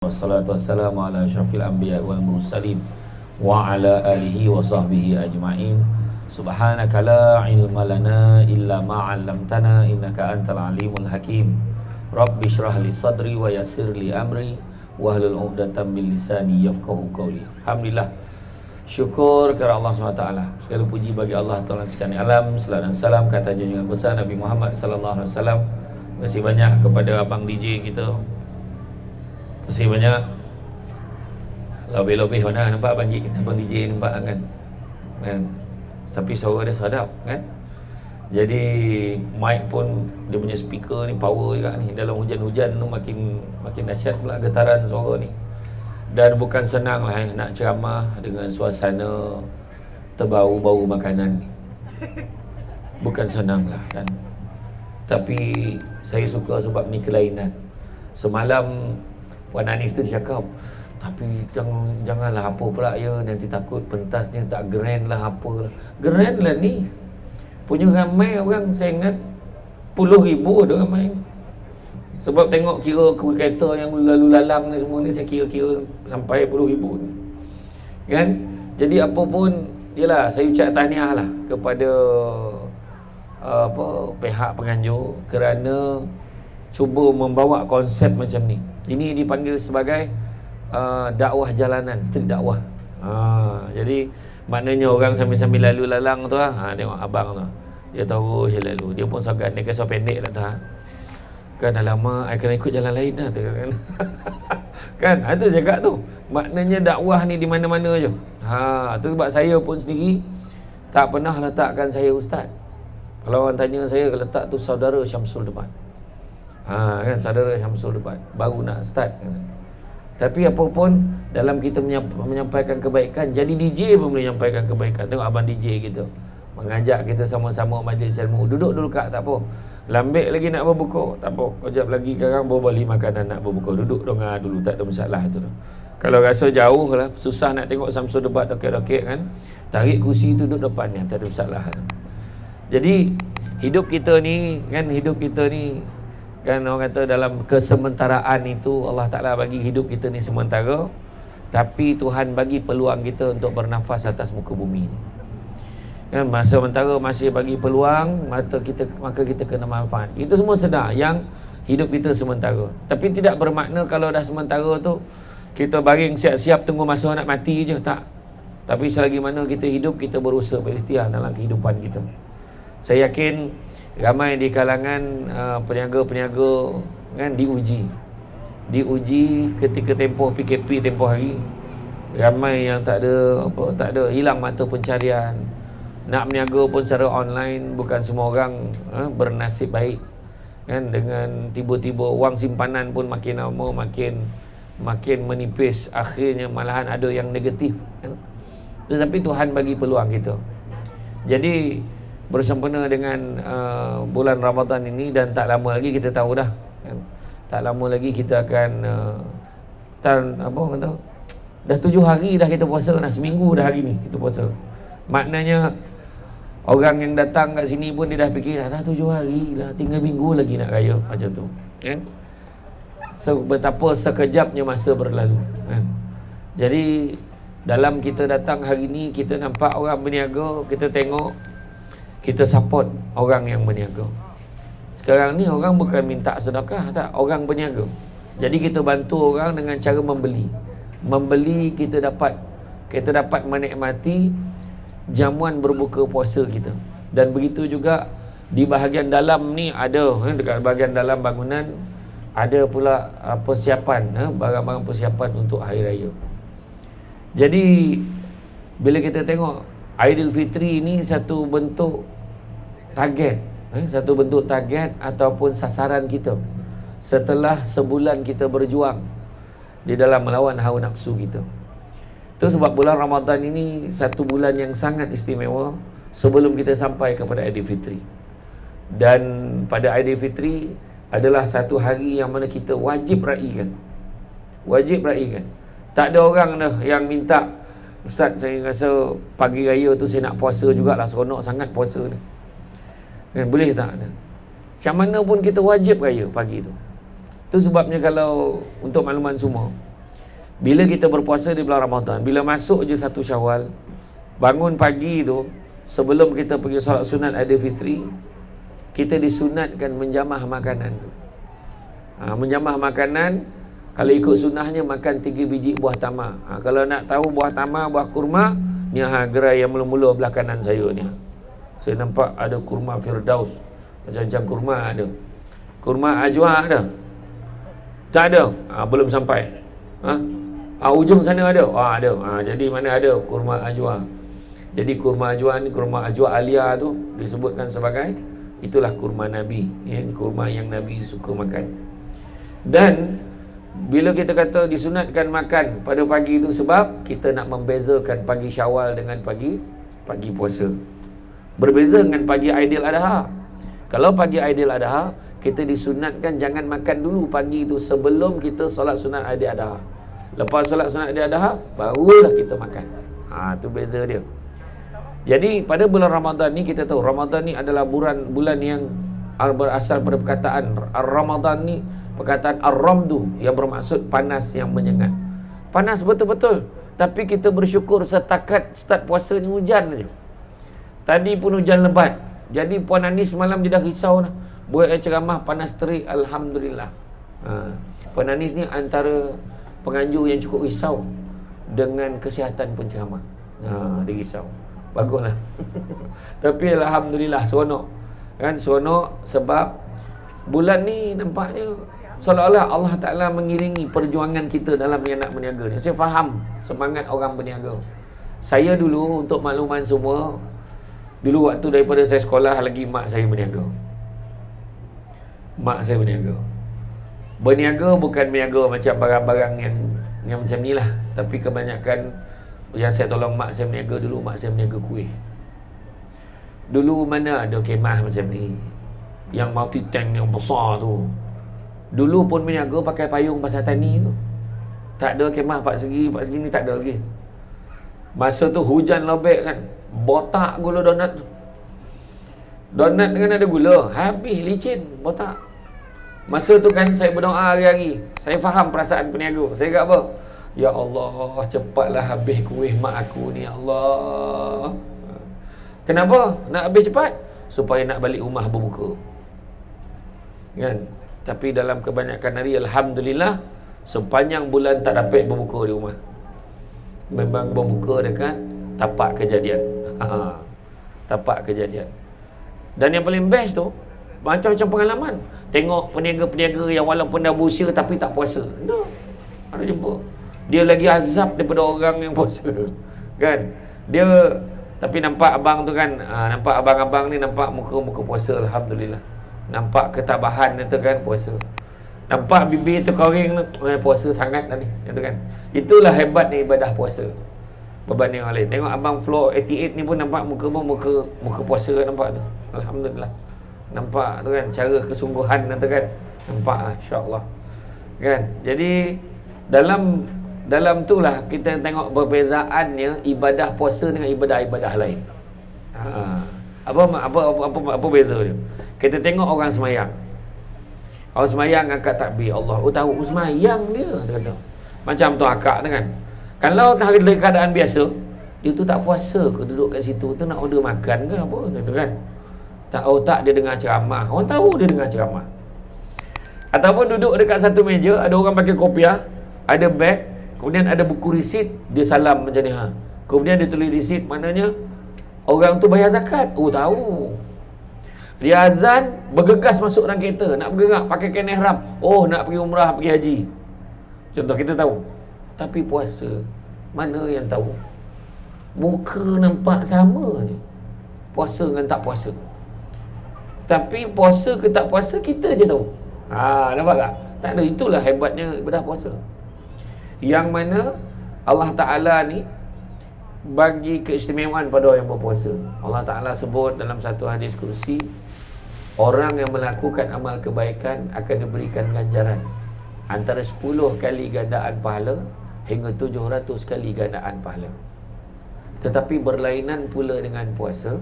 Wassalatu wassalamu ala asyrafil anbiya wal mursalin wa ala alihi wa sahbihi ajma'in. Subhanaka la ilma lana illa ma 'allamtana innaka antal alimul hakim. Rabbi shrah li sadri wa yassir li amri wahlul 'uqdatam min lisani yafqahu qawli. Alhamdulillah, syukur kepada Allah SWT. Segala puji bagi Allah Ta'ala sekalian alam. Salam dan salam kata junjungan besar Nabi Muhammad sallallahu alaihi wasallam. Terima kasih banyak kepada abang DJ kita. Terima kasih banyak. Lebih-lebih mana nampak abang DJ nampak kan? Tapi suara dia sedap kan? Jadi mic pun dia punya speaker ni power juga ni. Dalam hujan-hujan tu makin dahsyat pula getaran suara ni. Dan bukan senang lah nak ceramah dengan suasana terbau-bau makanan ni. Bukan senang lah kan. Tapi saya suka sebab ni kelainan. Semalam Puan Anis tu cakap, tapi janganlah apa pula ya, nanti takut pentasnya tak grand lah apa lah. Grand lah ni. Punya ramai orang, saya ingat puluh ribu ada ramai. Sebab tengok kira kereta yang lalu lalang ni semua ni, saya kira sampai puluh ribu ni. Kan? Jadi apa pun, yelah, saya ucap tahniah lah kepada pihak penganjur kerana cuba membawa konsep macam ni. Ini dipanggil sebagai dakwah jalanan, street dakwah. Jadi maknanya orang sambil-sambil lalu lalang tu tengok abang tu, dia tahu dia lalu, dia pun segan, dia kisah pendek lah tu kan, alamak, I kena ikut jalan lain lah tu kan. Kan, itu cakap tu, maknanya dakwah ni di mana-mana je. Tu sebab saya pun sendiri tak pernah letakkan saya ustaz. Kalau orang tanya saya, letak tu saudara Syamsul depan. Kan, saudara Syamsul depan, baru nak start kan. Tapi apa pun, dalam kita menyampaikan kebaikan, jadi DJ pun boleh menyampaikan kebaikan. Tengok abang DJ kita mengajak kita sama-sama majlis ilmu. Duduk dulu kak, tak apa. Lambik lagi nak berbuka, tak apa. Kejap lagi sekarang bawa beli makanan nak berbuka. Duduk dengar dulu, tak ada masalah tu. Kalau rasa jauh lah, susah nak tengok Syamsul debat dokek-dokek kan, tarik kursi tu duduk depannya, tak ada masalah. Jadi hidup kita ni kan, kan orang kata dalam kesementaraan itu Allah Ta'ala bagi hidup kita ni sementara, tapi Tuhan bagi peluang kita untuk bernafas atas muka bumi ni kan. Masa sementara masih bagi peluang, maka kita kena manfaat. Itu semua sedar yang hidup kita sementara. Tapi tidak bermakna kalau dah sementara tu kita baring siap-siap tunggu masa nak mati je, tak. Tapi selagi mana kita hidup, kita berusaha berikhtiar dalam kehidupan kita. Saya yakin ramai di kalangan peniaga-peniaga kan diuji ketika tempoh PKP tempoh hari. Ramai yang tak ada, hilang mata pencarian. Nak berniaga pun secara online, bukan semua orang bernasib baik kan. Dengan tiba-tiba wang simpanan pun makin lama makin menipis, akhirnya malahan ada yang negatif kan? Tetapi Tuhan bagi peluang kita. Jadi bersempena dengan bulan Ramadan ini, dan tak lama lagi kita tahu dah kan? Tak lama lagi kita akan dah 7 hari dah kita puasa, dah seminggu dah hari ni kita puasa. Maknanya orang yang datang kat sini pun dia dah fikir dah 7 hari lah, tinggal minggu lagi nak raya macam tu kan. Betapa sekejapnya masa berlalu kan. Jadi dalam kita datang hari ni, kita nampak orang berniaga, kita tengok, kita support orang yang berniaga. Sekarang ni orang bukan minta sedekah, tak, orang berniaga. Jadi kita bantu orang dengan cara membeli kita dapat menikmati jamuan berbuka puasa kita. Dan begitu juga di bahagian dalam ni ada, dekat bahagian dalam bangunan ada pula persiapan, barang-barang persiapan untuk hari raya. Jadi bila kita tengok Aidilfitri ni satu bentuk target ataupun sasaran kita setelah sebulan kita berjuang di dalam melawan hawa nafsu kita. Itu sebab bulan Ramadan ini satu bulan yang sangat istimewa sebelum kita sampai kepada Aidilfitri. Dan pada Aidilfitri adalah satu hari yang mana kita wajib raikan. Tak ada orang dah yang minta, Ustaz, saya rasa pagi raya tu saya nak puasa jugalah, seronok sangat puasa ni kan, boleh tak? Macam mana pun kita wajib raya pagi tu. Itu sebabnya kalau untuk makluman semua, Bila kita berpuasa di bulan Ramadan, bila masuk je 1 Syawal, bangun pagi tu, sebelum kita pergi solat sunat Aidilfitri, kita disunatkan menjamah makanan. Menjamah makanan, kalau ikut sunnahnya makan 3 biji buah tamar. Kalau nak tahu buah tamar, buah kurma, ni gerai yang mula-mula belah kanan saya ni. Saya nampak ada kurma Firdaus, macam-macam kurma ada. Kurma ajwa ada? Tak ada? Belum sampai. Ujung sana ada? Ada. Jadi mana ada kurma ajwa? Jadi kurma ajwa ni, kurma ajwa alia tu disebutkan sebagai, itulah kurma Nabi, kurma yang Nabi suka makan. Dan bila kita kata disunatkan makan pada pagi itu, sebab kita nak membezakan pagi Syawal dengan pagi puasa. Berbeza dengan pagi Aidil Adha. Kalau pagi Aidil Adha, kita disunatkan jangan makan dulu pagi itu sebelum kita solat sunat Aidil Adha. Lepas solat sunat Aidil Adha, barulah kita makan. Itu beza dia. Jadi pada bulan Ramadan ni, kita tahu Ramadan ni adalah bulan yang berasal pada perkataan Ramadan ni, perkataan Ar-Ramdu, yang bermaksud panas yang menyengat. Panas betul-betul. Tapi kita bersyukur setakat start puasa ni hujan saja. Tadi pun hujan lebat. Jadi Puan Anis malam dia dah risau dah. Buat ceramah panas terik, Alhamdulillah. Puan Anis ni antara penganjur yang cukup risau dengan kesihatan penceramah. Dia risau. Baguslah. Tapi Alhamdulillah, seronok. Kan seronok sebab bulan ni nampaknya seolah-olah Allah Ta'ala mengiringi perjuangan kita dalam yang nak berniaga ni. Saya faham semangat orang berniaga. Saya dulu, untuk makluman semua, dulu waktu daripada saya sekolah lagi, mak saya berniaga. Mak saya berniaga. Berniaga bukan berniaga macam barang-barang yang macam ni lah. Tapi kebanyakan yang saya tolong mak saya berniaga dulu, mak saya berniaga kuih. Dulu mana ada kemah macam ni, yang multi tank yang besar tu. Dulu pun berniaga pakai payung pasal tani tu. Tak ada kemah 4 segi ni, tak ada lagi. Masa tu hujan lobek kan, botak gula donat tu. Donat dengan ada gula, habis licin, botak. Masa tu kan saya berdoa hari-hari. Saya faham perasaan peniaga. Saya kata apa? Ya Allah, cepatlah habis kuih mak aku ni, ya Allah. Kenapa nak habis cepat? Supaya nak balik rumah berbuka. Kan? Tapi dalam kebanyakan hari, Alhamdulillah, sepanjang bulan tak dapat berbuka di rumah. Memang berbuka dekat tapak kejadian. Tapak kejadian. Dan yang paling best tu, macam-macam pengalaman. Tengok peniaga-peniaga yang walaupun dah berusia tapi tak puasa. No. Ada jumpa. Dia lagi azab daripada orang yang puasa. Kan? Dia, tapi nampak abang tu kan, nampak abang-abang ni nampak muka-muka puasa, Alhamdulillah. Nampak ketabahan tu kan, puasa. Nampak bibir tu kering tu, puasa sangat dah ni. Itu kan. Itulah hebatnya ibadah puasa berbanding orang lain. Tengok abang Floor 88 ni pun nampak muka puasa, nampak tu. Alhamdulillah. Nampak tu kan, cara kesungguhan tu kan. Nampak lah, insya-Allah. Kan? Jadi dalam tu lah kita tengok perbezaannya ibadah puasa dengan ibadah-ibadah lain. Apa beza dia? Kita tengok orang semayang. Orang semayang angkat takbir, Allah tahu semayang dia kata. Macam tu akak tu kan. Kalau dalam keadaan biasa, dia tu tak puasa ke, duduk kat situ tu nak order makan ke apa tu kan. Tak dia dengar ceramah. Orang tahu dia dengar ceramah. Ataupun duduk dekat satu meja, ada orang pakai kopiah, ada beg, kemudian ada buku risit, dia salam macam ni Kemudian dia tulis risit, maknanya orang tu bayar zakat. Tahu. Dia azan, bergegas masuk dalam kereta, nak bergerak, pakai kain ihram. Nak pergi umrah, pergi haji. Contoh kita tahu. Tapi puasa, mana yang tahu? Muka nampak sama je, puasa dengan tak puasa. Tapi puasa ke tak puasa, kita je tahu. Nampak tak? Tak ada. Itulah hebatnya ibadah puasa. Yang mana Allah Ta'ala ni bagi keistimewaan pada orang yang berpuasa. Allah Ta'ala sebut dalam satu hadis kursi, orang yang melakukan amal kebaikan akan diberikan ganjaran antara 10 kali gandaan pahala hingga 700 kali gandaan pahala. Tetapi berlainan pula dengan puasa,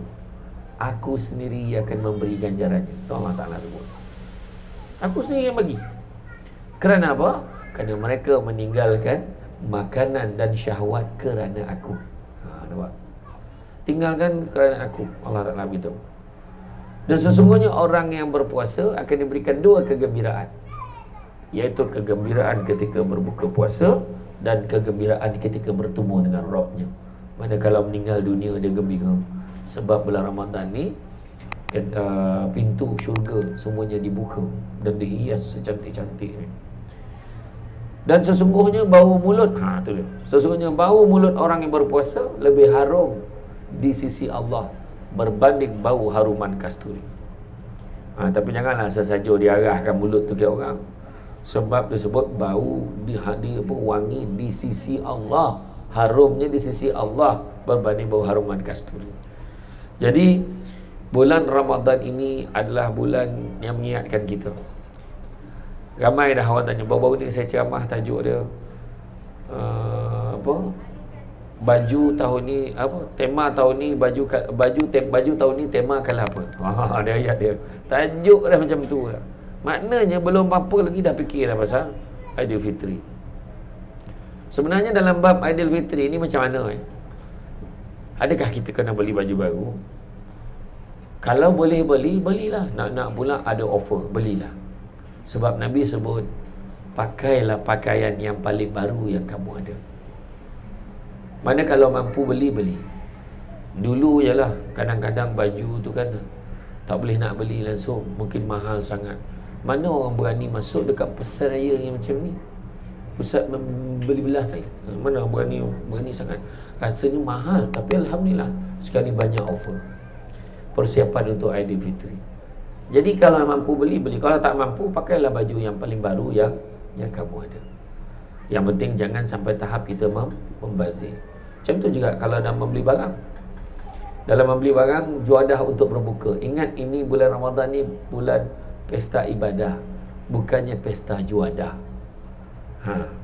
aku sendiri akan memberi ganjarannya. Itu Allah Ta'ala sebut. Aku sendiri yang bagi. Kerana apa? Kerana mereka meninggalkan makanan dan syahwat kerana aku. Nampak? Tinggalkan kerana aku. Allah Ta'ala beritahu. Dan sesungguhnya orang yang berpuasa akan diberikan dua kegembiraan, iaitu kegembiraan ketika berbuka puasa dan kegembiraan ketika bertemu dengan Rabbnya. Mana kalau meninggal dunia dia gembira, sebab bulan Ramadan ni pintu syurga semuanya dibuka dan dihias secantik-cantik ni. Dan sesungguhnya bau mulut, tu dia. Sesungguhnya bau mulut orang yang berpuasa lebih harum di sisi Allah berbanding bau haruman kasturi. Tapi janganlah sesaja diarahkan mulut tu ke orang, sebab disebut bau dia wangi di sisi Allah, harumnya di sisi Allah berbanding bau haruman kasturi. Jadi bulan Ramadan ini adalah bulan yang mengingatkan kita. Ramai dah orang tanya, baru-baru ni saya ceramah tajuk dia baju tahun ni tema tahun ni baju tahun ni tema kalah apa. Ada ayat dia. Tajuk dah macam tu lah. Maknanya belum apa lagi dah fikir dah pasal Aidilfitri. Sebenarnya dalam bab Aidilfitri ni macam mana Adakah kita kena beli baju baru? Kalau boleh beli, belilah. Nak pula ada offer, belilah. Sebab Nabi sebut, pakailah pakaian yang paling baru yang kamu ada. Mana kalau mampu beli, beli. Dulu je lah, kadang-kadang baju tu kan tak boleh nak beli langsung, mungkin mahal sangat. Mana orang berani masuk dekat pasar raya yang macam ni, pusat membeli belah ni? Mana orang berani sangat? Rasanya mahal, tapi Alhamdulillah sekarang ni banyak offer. Persiapan untuk Aidilfitri. Jadi kalau mampu beli, beli. Kalau tak mampu, pakailah baju yang paling baru yang kamu ada. Yang penting jangan sampai tahap kita membazir. Macam tu juga kalau nak membeli barang. Dalam membeli barang, juadah untuk berbuka. Ingat, ini bulan Ramadan ni bulan pesta ibadah, bukannya pesta juadah.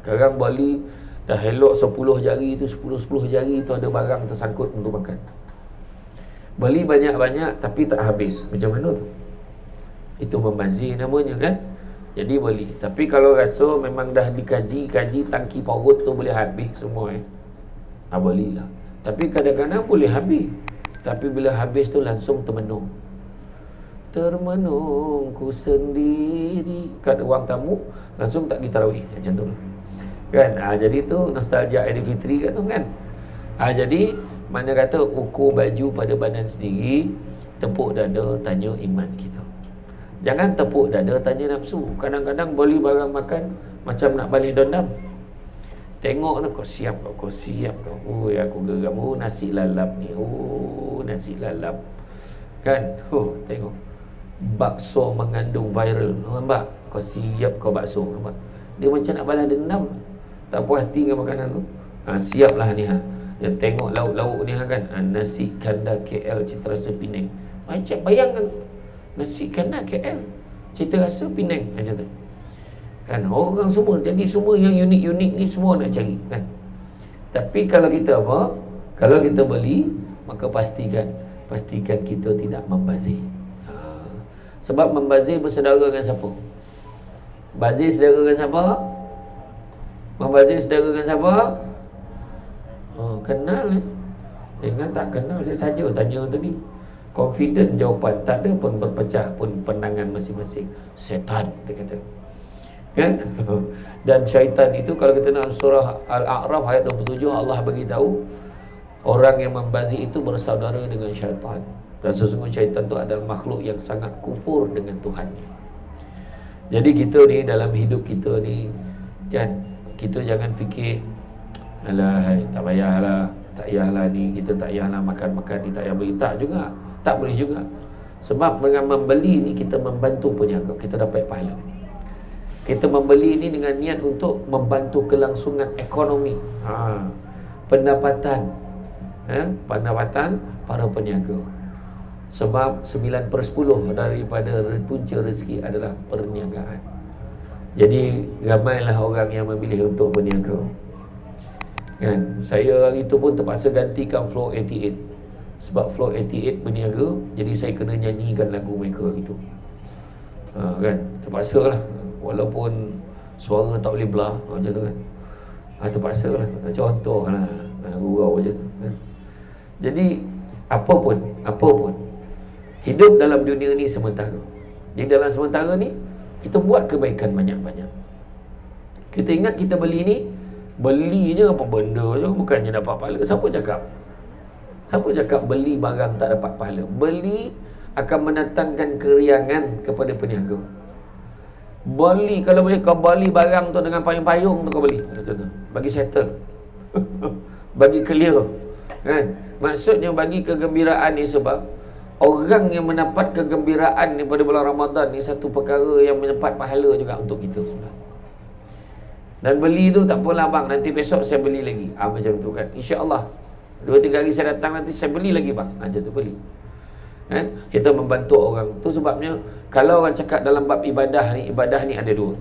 Sekarang Bali dah elok 10 jari tu, 10 jari tu ada barang tersangkut untuk makan. Beli banyak-banyak tapi tak habis. Macam mana tu? Itu membazir namanya kan? Jadi beli. Tapi kalau rasa memang dah dikaji tangki parut tu boleh habis semua belilah. Tapi kadang-kadang boleh habis, tapi bila habis tu langsung termenung ku sendiri kat ruang tamu, langsung tak pergi tarawih macam tu kan. Jadi tu nostalgia Aidilfitri kat tu kan. Jadi mana kata ukur baju pada badan sendiri, tepuk dada tanya iman kita. Jangan tepuk dada tanya nafsu. Kadang-kadang beli barang makan macam nak balik dendam. Tengok tu, kau siap kau. Aku geram. Nasi lalap ni. Nasi lalap kan. Tengok, bakso mengandung viral. Nampak? Kau siap kau bakso. Nampak? Dia macam nak balas dendam. Tak puas hati dengan makanan tu. Siaplah ni Dan tengok lauk-lauk ni kan. Nasi kandar KL Cita Rasa Penang. Macam bayangkan, nasi kandar KL Cita Rasa Penang macam tu kan. Orang semua, jadi semua yang unik-unik ni semua nak cari kan. Tapi kalau kita kalau kita beli, maka pastikan kita tidak membazir. Sebab membazir bersaudara dengan siapa? Bazir saudara dengan siapa? Membazir saudara dengan siapa? Kenal dengan tak kenal saya saja tanya tadi. Confident jawapan, tak ada pun berpecah pun pandangan masing-masing. Setan dia kata kan. Dan syaitan itu kalau kita nak surah Al-A'raf ayat 27, Allah bagi tahu orang yang membazir itu bersaudara dengan syaitan. Dan sesungguhnya syaitan itu adalah makhluk yang sangat kufur dengan Tuhannya. Jadi kita ni dalam hidup kita ni kan, kita jangan fikir alah tak payahlah ni, kita tak payahlah makan ni, tak payah beli. Tak juga, tak boleh juga. Sebab dengan membeli ni kita membantu peniaga, kita dapat pahala. Kita membeli ni dengan niat untuk membantu kelangsungan ekonomi, pendapatan para peniaga. Sebab 9/10 daripada punca rezeki adalah perniagaan. Jadi ramailah orang yang memilih untuk berniaga kan. Saya hari itu pun terpaksa gantikan Floor 88. Sebab Floor 88 berniaga, jadi saya kena nyanyikan lagu mereka gitu. Kan, terpaksa lah. Walaupun suara tak boleh belah macam tu kan. Terpaksa lah, contoh lah, gurau je tu kan. Jadi apa pun hidup dalam dunia ni sementara. Jadi dalam sementara ni kita buat kebaikan banyak-banyak. Kita ingat kita beli je apa benda je, bukannya dapat pahala. Siapa cakap beli barang tak dapat pahala? Beli akan mendatangkan keriangan kepada peniaga. Beli, kalau boleh kau beli barang tu dengan payung-payung tu kau beli, bagi settle bagi clear kan. Maksudnya bagi kegembiraan ni, sebab orang yang mendapat kegembiraan ni pada bulan Ramadan ni satu perkara yang mendapat pahala juga untuk kita sebenarnya. Dan beli tu tak apalah bang, nanti besok saya beli lagi, macam tu kan. InsyaAllah 2-3 hari saya datang, nanti saya beli lagi bang, macam tu beli kan. Kita membantu orang tu. Sebabnya kalau orang cakap dalam bab ibadah ni ada dua.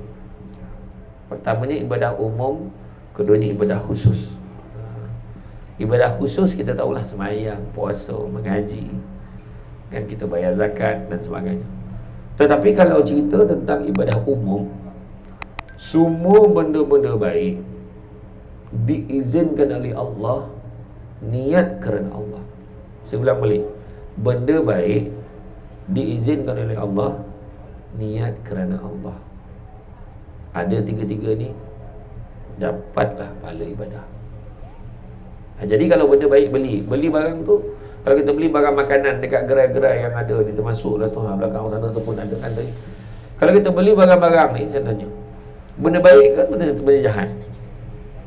Pertamanya ibadah umum, keduanya ibadah khusus. Ibadah khusus kita tahulah sembahyang, puasa, mengaji kan, kita bayar zakat dan sebagainya. Tetapi kalau cerita tentang ibadah umum, semua benda-benda baik diizinkan oleh Allah, niat kerana Allah. Saya ulang balik, benda baik diizinkan oleh Allah, niat kerana Allah. Ada tiga-tiga ni, dapatlah pahala ibadah. Jadi kalau benda baik beli barang tu, kalau kita beli barang makanan dekat gerai-gerai yang ada ni, termasuklah tu belakang sana tu pun ada kan tadi. Kalau kita beli barang-barang ni, saya tanya, benda baik ke benda jahat?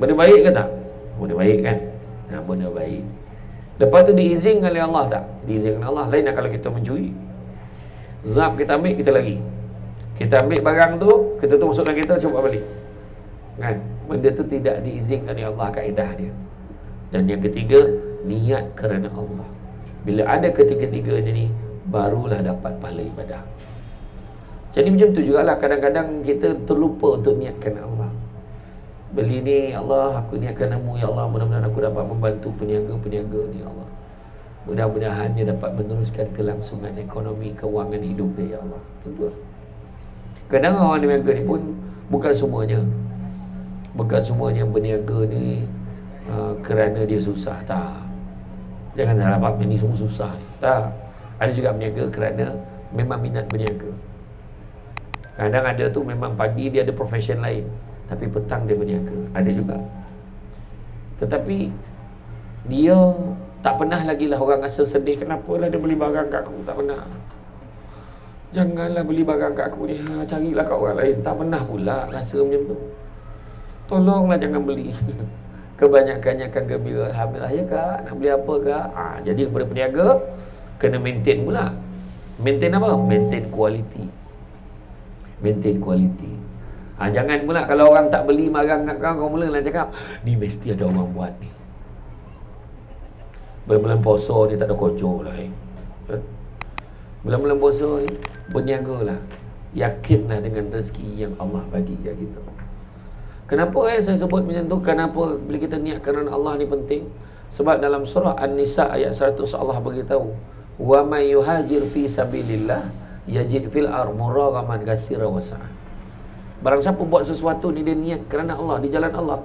Benda baik ke tak? Benda baik kan? Benda baik. Lepas tu diizinkan oleh Allah tak? Diizinkan Allah. Lain kalau kita mencuri, zap kita ambil, kita lari, kita ambil barang tu, kita tu masuk dalam kereta, coba balik kan? Benda tu tidak diizinkan oleh Allah, kaedah dia. Dan yang ketiga, niat kerana Allah. Bila ada ketiga-tiganya ni, barulah dapat pahala ibadah. Jadi macam tu jugalah, kadang-kadang kita terlupa untuk niatkan Allah. Beli ni, Allah, aku niatkan Mu, ya Allah, mudah-mudahan aku dapat membantu peniaga-peniaga ni, ya Allah. Mudah-mudahan dia dapat meneruskan kelangsungan ekonomi, kewangan hidup dia, ya Allah. Tentu. Kadang orang niaga ni pun bukan semuanya berniaga ni kerana dia susah, tak. Jangan salah faham, ini semua susah, tak. Ada juga berniaga kerana memang minat berniaga. Kadang ada tu memang pagi dia ada profession lain, tapi petang dia berniaga, ada juga. Tetapi dia tak pernah lagi lah orang rasa sedih, kenapa lah dia beli barang kat aku, tak pernah. Janganlah beli barang kat aku ni, carilah kat orang lain. Tak pernah pula rasa macam tu. Tolonglah jangan beli. Kebanyakannya akan gembira, alhamdulillah ya kak, nak beli apa kak? Jadi kepada peniaga kena maintain pula. Maintain apa? Maintain quality. Maintain quality. Jangan pula kalau orang tak beli barang kat kau mulalah cakap, ni mesti ada orang buat ni. Bulan-bulan puasa ni tak ada kocok lah. Bulan-bulan puasa ni berniagalah. Yakinlah dengan rezeki yang Allah bagi kat kita. Kenapa saya sebut macam tu? Kenapa bila kita niat kerana Allah ni penting? Sebab dalam surah An-Nisa ayat 100 Allah beritahu, wa may yuhajir fi sabilillah yajid fil ardh muragaman katsiran wa sa'ah. Barang siapa buat sesuatu ni dia niat kerana Allah, di jalan Allah,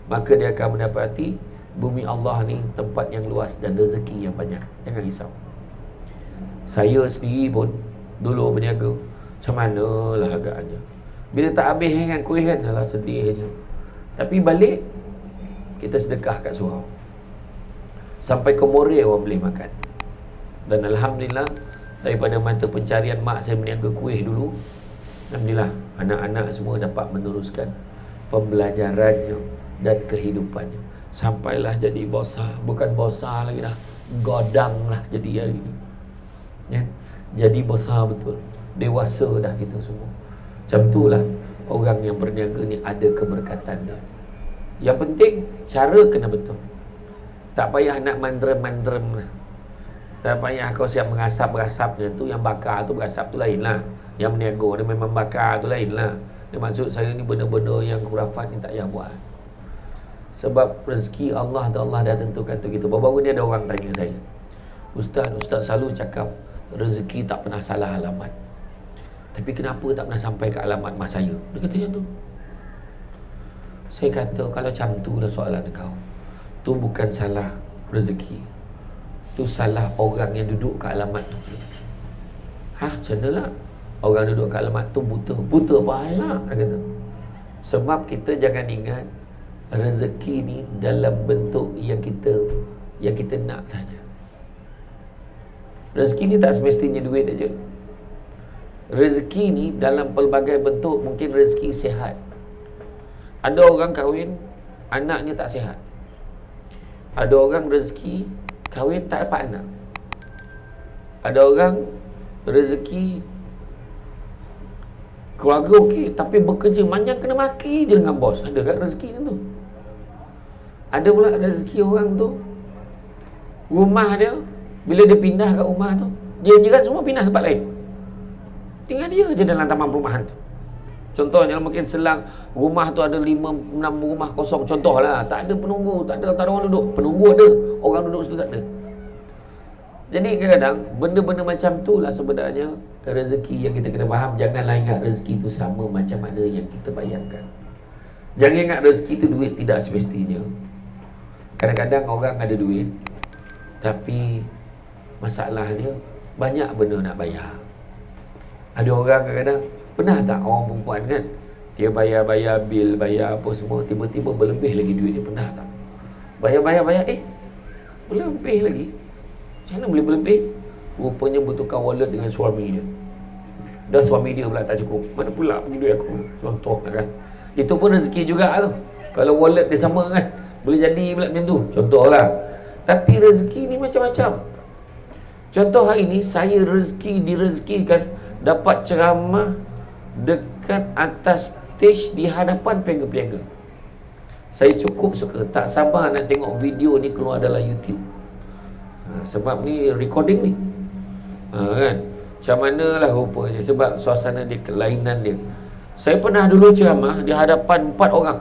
maka dia akan mendapati bumi Allah ni tempat yang luas dan rezeki yang banyak. Jangan risau. Saya sendiri pun dulu berniaga, macam manalah agaknya. Bila tak habis kan kuih kan, alah sedihnya. Tapi balik kita sedekah kat surau, sampai ke Moreh orang boleh makan. Dan alhamdulillah, daripada mata pencarian mak saya berniaga kuih dulu, alhamdulillah anak-anak semua dapat meneruskan pembelajarannya dan kehidupannya. Sampailah jadi bosah, bukan bosah lagi dah, godang lah jadi hari ni ya? Jadi bosah betul, dewasa dah kita semua. Macam itulah orang yang berniaga ni ada keberkatan dia. Yang penting cara kena betul. Tak payah nak mandrem-mandrem lah. Tak payah kau siap mengasap-asap je tu. Yang bakar tu berasap tu lain lah. Yang berniaga dia memang bakar tu lain lah. Dia maksud saya ni benda-benda yang khurafat ni tak payah buat. Sebab rezeki Allah tu Allah dah tentukan tu kita. Baru-baru ni ada orang tanya saya, Ustaz selalu cakap rezeki tak pernah salah alamat, tapi kenapa tak pernah sampai ke alamat mak saya? Dia kata macam tu. Saya kata kalau macam tu lah soalan kau, tu bukan salah rezeki, tu salah orang yang duduk kat alamat tu. Macam mana lah orang duduk kat alamat tu buta pahala, dia kata. Sebab kita jangan ingat rezeki ni dalam bentuk yang kita nak saja. Rezeki ni tak semestinya duit aja. Rezeki ni dalam pelbagai bentuk. Mungkin rezeki sihat. Ada orang kahwin, anaknya tak sihat. Ada orang rezeki kahwin tak dapat anak. Ada orang rezeki keluarga okey, tapi bekerja manjang kena maki je dengan bos. Ada kan rezeki tu? Ada pula rezeki orang tu, rumah dia, bila dia pindah kat rumah tu, dia jiran semua pindah tempat lain, tinggal dia je dalam taman perumahan tu. Contohnya mungkin selang rumah tu ada 5-6 rumah kosong, contohlah, tak ada penunggu, tak ada orang duduk. Penunggu ada, orang duduk situ tak ada. Jadi kadang-kadang benda-benda macam tu lah sebenarnya rezeki yang kita kena faham. Janganlah ingat rezeki tu sama macam mana yang kita bayangkan. Jangan ingat rezeki tu duit, tidak semestinya. Kadang-kadang orang ada duit, tapi masalah dia banyak benda nak bayar. Ada orang kadang-kadang, pernah tak orang perempuan kan, dia bayar bil, bayar apa semua, tiba-tiba berlebih lagi duit dia, pernah tak? Bayar, berlebih lagi. Macam mana boleh berlebih? Rupanya bertukar wallet dengan suami dia. Dah suami dia pula tak cukup, mana pula pergi duit aku? Contoh kan. Itu pun rezeki juga tu. Kalau wallet dia sama kan, boleh jadi pula macam tu. Contohlah. Tapi rezeki ni macam-macam. Contoh hari ni saya direzekikan dapat ceramah dekat atas stage di hadapan peniaga-peniaga. Saya cukup suka, tak sabar nak tengok video ni keluar dalam YouTube. Sebab ni recording ni, kan, macam mana lah rupanya. Sebab suasana dia, kelainan dia. Saya pernah dulu ceramah di hadapan 4 orang.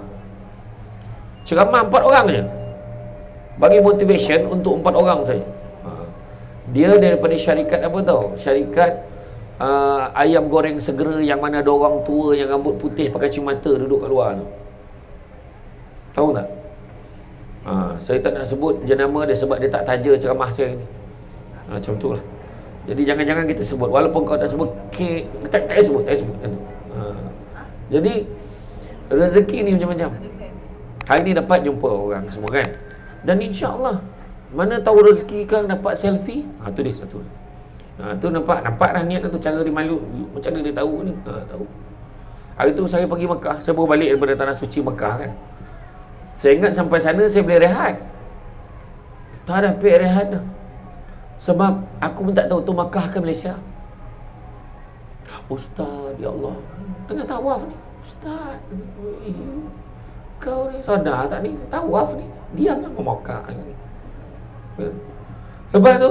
Ceramah 4 orang je, bagi motivation untuk 4 orang saja. Dia daripada syarikat apa tau? Syarikat ayam goreng segera, yang mana ada orang tua yang rambut putih pakai cimata duduk kat luar tu. Tahu tak? Saya tak nak sebut jenama dia sebab dia tak taja ceramah saya ni. Macam tu lah. Jadi jangan-jangan kita sebut, walaupun kau tak sebut, tak sebut. Jadi rezeki ni macam-macam. Hari ni dapat jumpa orang semua kan, dan insya-Allah, mana tahu rezeki kan dapat selfie. Tu dia satu. Tu nampak dah niat tu, cara dia malu. Macam mana dia tahu ni? Tahu. Hari tu saya pergi Mekah, saya baru balik daripada tanah suci Mekah kan. Saya ingat sampai sana saya boleh rehat. Tak ada pergi rehat dah. Sebab aku pun tak tahu tu Mekah ke Malaysia. Ustaz, ya Allah, tengah tawaf ni. Ustaz, kau ni sadar tak ni? Tawaf ni, diam lah Mekah ni. Lepas tu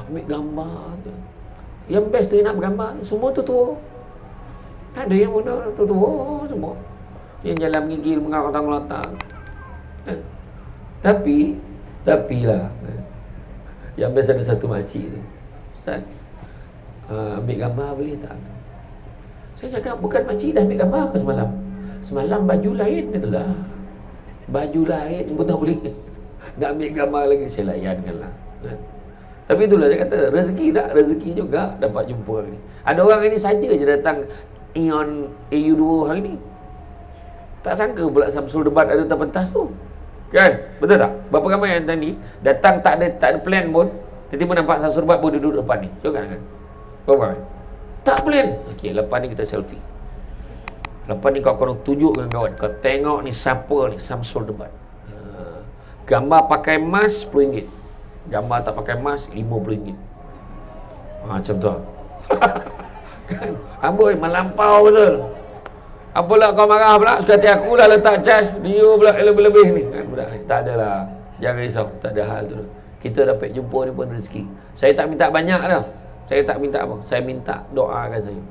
ambil gambar tu. Yang best tu nak bergambar, semua tu tua. Tak ada yang muda, tu tua semua. Yang jalan menggigil, mengatak-ngatak. Tapi lah, yang best ada satu makcik tu. Ustaz, ambil gambar boleh tak? Saya cakap, bukan makcik dah ambil gambar ke semalam? Semalam baju lain dia tu lah. Baju lain pun tak boleh. Nak ambil gambar lagi, saya layankan lah. Tapi itulah saya kata, rezeki tak? Rezeki juga dapat jumpa hari ni. Ada orang ini saja je datang Ion AU2 hari ni. Tak sangka pula Samsul Debat ada atas pentas tu. Kan? Betul tak? Berapa ramai yang tadi datang tak ada plan pun, tiba-tiba nampak Samsul Debat pun duduk depan ni. Tengok kan? Berapa ramai? Tak plan. Okey, lepas ni kita selfie. Lepas ni kau tunjuk dengan kawan, kau tengok ni siapa ni Samsul Debat. Gambar pakai emas RM10. Gambar tak pakai emas RM50. Macam tu. Kan? Amboi, melampau betul. Apalah kau marah pula, sekali aku lah letak charge, dia pula lebih-lebih ni kan. Budak ni tak adalah, jangan risau, tak ada hal tu. Kita dapat jumpa ni pun rezeki. Saya tak minta banyak dah. Saya tak minta apa. Saya minta doakan saya.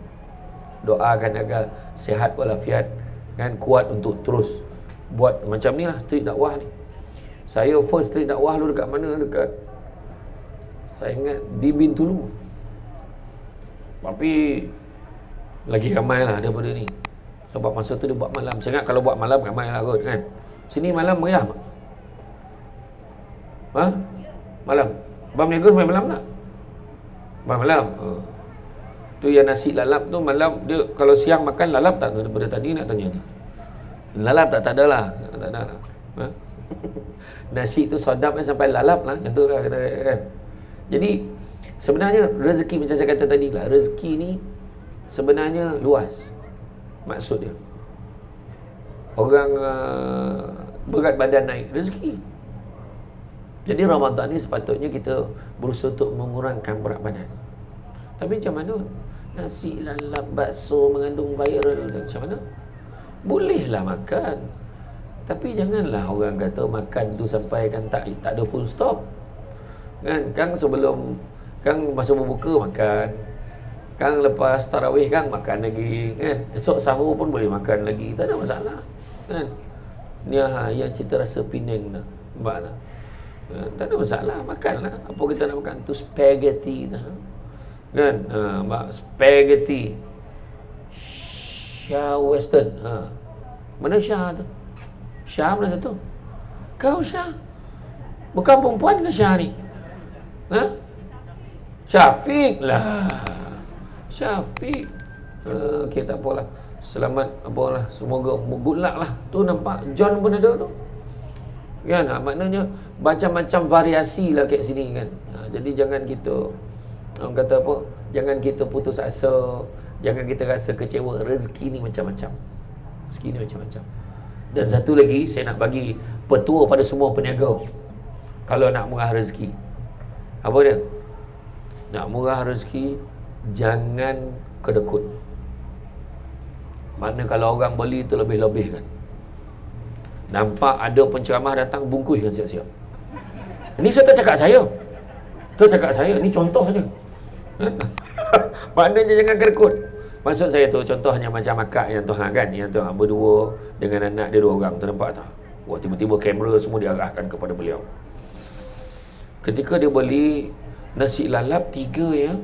Doakan agar sihat walafiat kan, kuat untuk terus buat macam ni lah, street dakwah ni. Saya first street dakwah dulu dekat mana? Dekat, saya ingat di Bintulu. Tapi lagi ramai lah daripada ni. Sebab masa tu dia buat malam. Saya ingat kalau buat malam ramai lah kot kan. Sini malam meriah tak? Ha? Malam. Abang berniaga main malam tak? Main malam. Tu yang nasi lalap tu malam dia kalau siang makan lalap tak tu? Daripada tadi nak tanya tu. Lalap tak ada lah. Tak ada lah. Ha? Nasi tu sedap kan sampai lalap lah. Macam tu lah kan. Jadi sebenarnya rezeki macam saya kata tadi lah. Rezeki ni sebenarnya luas. Maksud dia orang berat badan naik rezeki. Jadi Ramadan ni sepatutnya kita berusaha untuk mengurangkan berat badan. Tapi macam mana? Nasi lalap bakso mengandung viral macam mana? Bolehlah makan. Tapi janganlah orang kata makan tu sampai kan tak ada full stop. Kan sebelum kan masa berbuka makan. Kan lepas tarawih kan makan lagi kan. Esok sahur pun boleh makan lagi. Tak ada masalah. Kan? Ni yang cita rasa Penang dah. Nampak tak? Tak ada masalah, makanlah. Apa kita nak makan tu spaghetti dah. Kan? Spaghetti Shah Western. Mana Shah tu? Shah mana satu? Kau Shah? Bukan perempuan ke Shah ni? Syafiq lah. Syafiq. Okey, tak apalah. Selamat apalah. Semoga good luck lah. Tu nampak John pun ada tu. Kan? Maknanya macam-macam variasi lah kat sini kan. Jadi jangan kita orang kata apa? Jangan kita putus asa. Jangan kita rasa kecewa. Rezeki ni macam-macam. Rezeki ni macam-macam. Dan satu lagi saya nak bagi petua pada semua peniaga. Kalau nak murah rezeki. Apa dia? Nak murah rezeki, jangan kedekut. Mana kalau orang beli tu lebih-lebih kan. Nampak ada penceramah datang bungkus kan siap-siap. Ini saya tak cakap saya. Tu cakap saya, ni contoh saja. Maknanya jangan kedekut. Maksud saya tu contohnya macam akak yang tu kan, yang tu berdua dengan anak dia 2 orang. Tu nampak tak? Wah, tiba-tiba kamera semua diarahkan kepada beliau. Ketika dia beli nasi lalap 3 ya.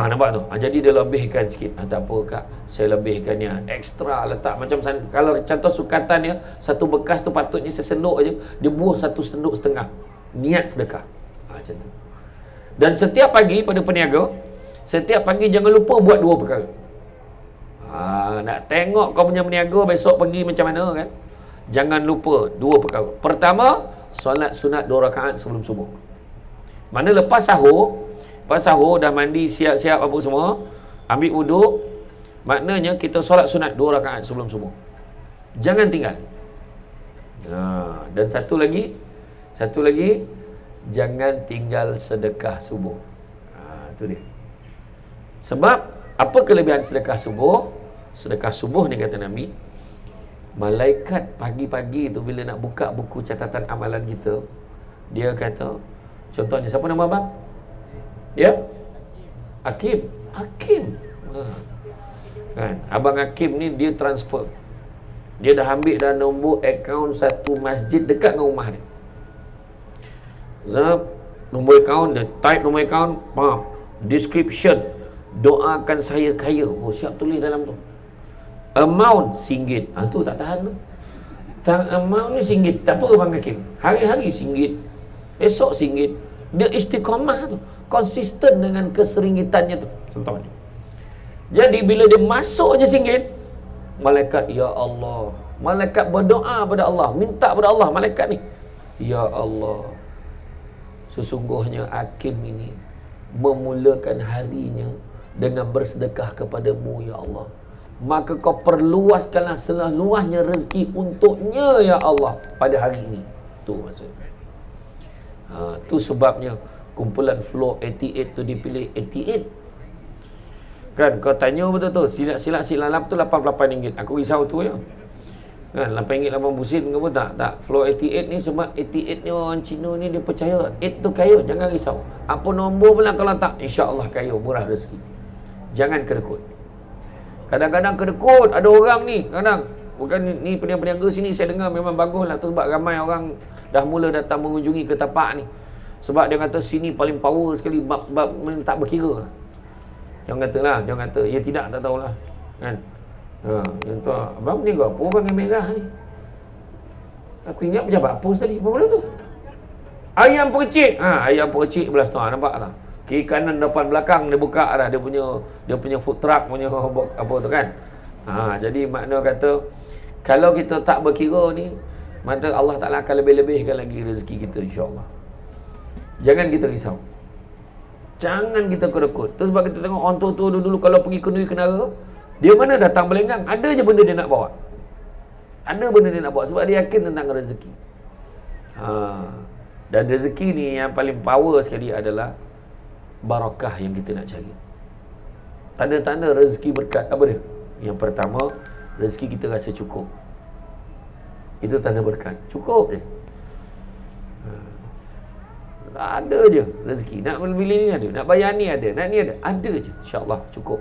Nampak tu. Jadi dia lebihkan sikit. Tak apa kak, saya lebihkannya ekstra letak macam kalau contoh sukatan dia, satu bekas tu patutnya sesendok aja, dia buah 1 sendok setengah. Niat sedekah. Macam tu. Dan setiap pagi pada peniaga, setiap pagi jangan lupa buat 2 perkara. Nak tengok kau punya peniaga besok pagi macam mana kan? Jangan lupa 2 perkara. Pertama, solat sunat 2 rakaat sebelum subuh. Mana lepas sahur dah mandi siap-siap apa semua, ambil wuduk, maknanya kita solat sunat 2 rakaat sebelum subuh. Jangan tinggal. Dan satu lagi, jangan tinggal sedekah subuh. Itu dia. Sebab apa kelebihan sedekah subuh? Sedekah subuh ni kata Nabi, malaikat pagi-pagi tu bila nak buka buku catatan amalan kita, dia kata, contohnya siapa nama abang? Ya? Hakim. Kan? Abang Hakim ni dia transfer. Dia dah ambil dah nombor akaun satu masjid dekat dengan rumah dia. Zap, nombor akaun, dia type nombor akaun, description, doakan saya kaya. Siap tulis dalam tu. Amount RM1. Tu tak tahan tu. Amount ni RM1. Tak apa Abang Hakim. Hari-hari RM1. Esok RM1. Dia istiqamah tu. Konsisten dengan keseringitannya tu. Contohnya. Jadi bila dia masuk je RM1, malaikat, ya Allah. Malaikat berdoa pada Allah. Minta pada Allah malaikat ni. Ya Allah. Sesungguhnya Hakim ini memulakan harinya dengan bersedekah kepadamu ya Allah. Maka kau perluaskanlah seluas-luasnya rezeki untuknya ya Allah pada hari ini. Tu maksudnya. Tu sebabnya kumpulan Floor 88 tu dipilih 88. Kan kau tanya betul tu, silat lalap tu RM88. Aku risau tu ya. Kan RM8 8 busin ke apa tak. Floor 88 ni sebab 88 ni orang Cina ni dia percaya 8 tu kaya, jangan risau. Apa nombor pula kalau tak, insya-Allah kaya, murah rezeki. Jangan kedekut. Kadang-kadang kedekut ada orang ni, kadang bukan ni peniaga sini saya dengar memang baguslah tu sebab ramai orang dah mula datang mengunjungi ke tapak ni. Sebab dia kata sini paling power sekali, bab tak berkira lah. Jangan kata lah, jangan kata. Ya tidak, tak tahulah. Kan? Yang tu, abang ni apa orang yang merah ni? Aku ingat pejabat pos tadi. Apa benda tu? Ayam percik. Ayam percik belah setengah. Nampak tak? Kiri kanan depan belakang dia buka dah. Dia punya food truck punya apa tu kan. Jadi makna kata kalau kita tak berkira ni, maka Allah Ta'ala akan lebih-lebihkan lagi rezeki kita, insya-Allah. Jangan kita risau. Jangan kita kerekut. Terus sebab kita tengok orang tua-tua dulu kalau pergi kenduri kenara, dia mana datang belenggang, ada je benda dia nak bawa. Ada benda dia nak bawa sebab dia yakin tentang rezeki. Dan rezeki ni yang paling power sekali adalah barakah yang kita nak cari. Tanda-tanda rezeki berkat apa dia? Yang pertama, rezeki kita rasa cukup. Itu tanda berkat. Cukup je. Ada je rezeki. Nak beli ni ada, nak bayar ni ada, nak ni ada. Ada je, insya-Allah cukup.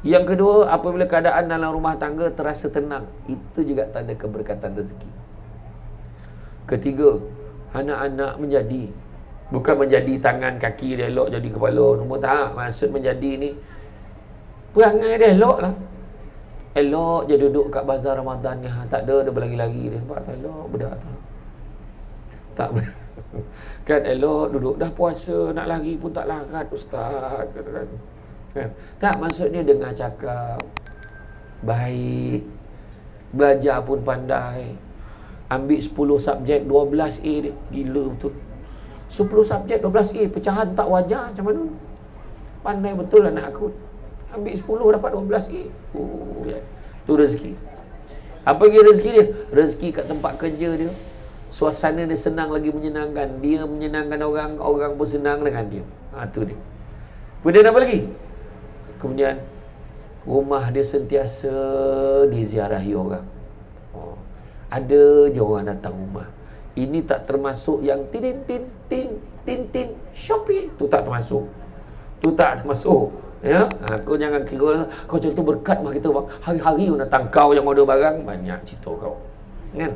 Yang kedua, apabila keadaan dalam rumah tangga terasa tenang, itu juga tanda keberkatan rezeki. Ketiga, anak-anak menjadi, bukan menjadi tangan kaki dia elok jadi kepala nombor, tak. Maksud menjadi ni perangai dia elok lah. Elok je duduk kat bazar Ramadan ni, tak ada dia berlari-lari dia. Nampak tak elok budak tu. Tak boleh. Kan elok duduk dah puasa nak lari pun tak larat ustaz katakan. Kan? Tak, maksudnya dengar cakap baik, belajar pun pandai, ambil 10 subjek 12A dia, gila betul. 10 subjek 12A, pecahan tak wajar macam mana? Pandai betul anak aku. Ambil 10 dapat 12A. Ya. Tu rezeki. Apa lagi rezeki dia? Rezeki kat tempat kerja dia, suasana dia senang lagi menyenangkan. Dia menyenangkan orang, orang pun senang dengan dia. Tu dia. Kemudian apa lagi? Kemudian rumah dia sentiasa diziarahi orang. Ada je orang datang rumah. Ini tak termasuk yang tin shopping. Tu tak termasuk. Tu tak termasuk. Ya, kau jangan kira kau macam tu berkat mah kita bang. Hari-hari orang datang, kau yang order barang banyak cerita kau. Kan?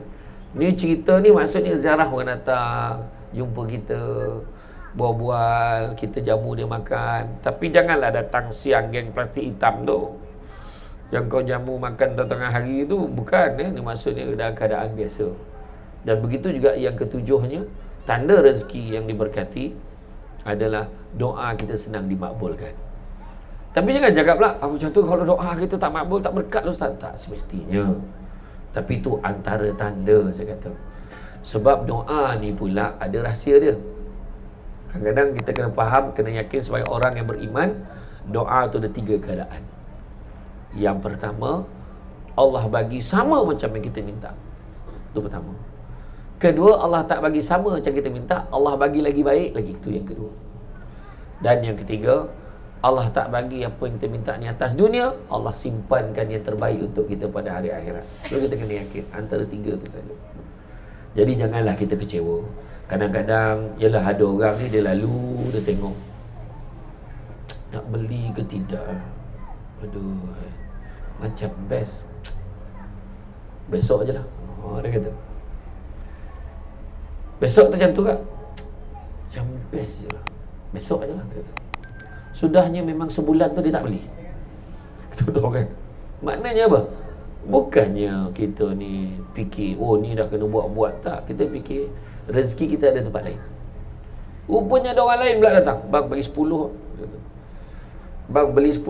Ni cerita ni maksudnya ziarah orang datang, jumpa kita, bual-bual, kita jamu dia makan. Tapi janganlah datang siang geng plastik hitam tu. Yang kau jamu makan tengah hari tu bukan, ni maksudnya dalam keadaan biasa. Dan begitu juga yang ketujuhnya, tanda rezeki yang diberkati adalah doa kita senang dimakbulkan. Tapi jangan cakap pula, macam tu kalau doa kita tak makbul, tak berkat Ustaz. Tak semestinya. Tapi itu antara tanda, saya kata. Sebab doa ni pula ada rahsia dia. Kadang-kadang kita kena faham, kena yakin sebagai orang yang beriman, doa tu ada 3 keadaan. Yang pertama, Allah bagi sama macam yang kita minta. Itu pertama. Kedua, Allah tak bagi sama macam kita minta, Allah bagi lagi baik lagi. Itu yang kedua. Dan yang ketiga, Allah tak bagi apa yang kita minta ni atas dunia, Allah simpankan yang terbaik untuk kita pada hari akhirat. So kita kena yakin antara 3 tu saja. Jadi janganlah kita kecewa. Kadang-kadang yalah ada orang ni dia lalu dia tengok nak beli ke tidak. Aduh, macam best. Besok je lah. Dia kata besok tu macam tu kan, macam best je lah, besok je lah, dia kata. Sudahnya memang sebulan tu dia tak beli. Betul kan? Maknanya apa? Bukannya kita ni fikir, oh ni dah kena buat-buat. Tak, kita fikir rezeki kita ada tempat lain. Rupanya ada orang lain pula datang, bang bagi 10. Bang beli 10.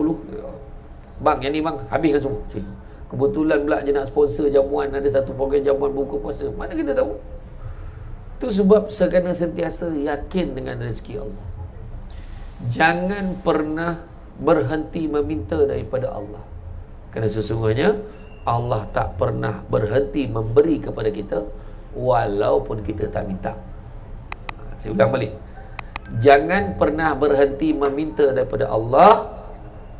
Bang yang ni bang, habiskan semua. Kebetulan pula je nak sponsor jamuan, ada satu program jamuan buka puasa. Mana kita tahu? Itu sebab sekena sentiasa yakin dengan rezeki Allah. Jangan pernah berhenti meminta daripada Allah. Kerana sesungguhnya Allah tak pernah berhenti memberi kepada kita walaupun kita tak minta. Saya ulang balik. Jangan pernah berhenti meminta daripada Allah,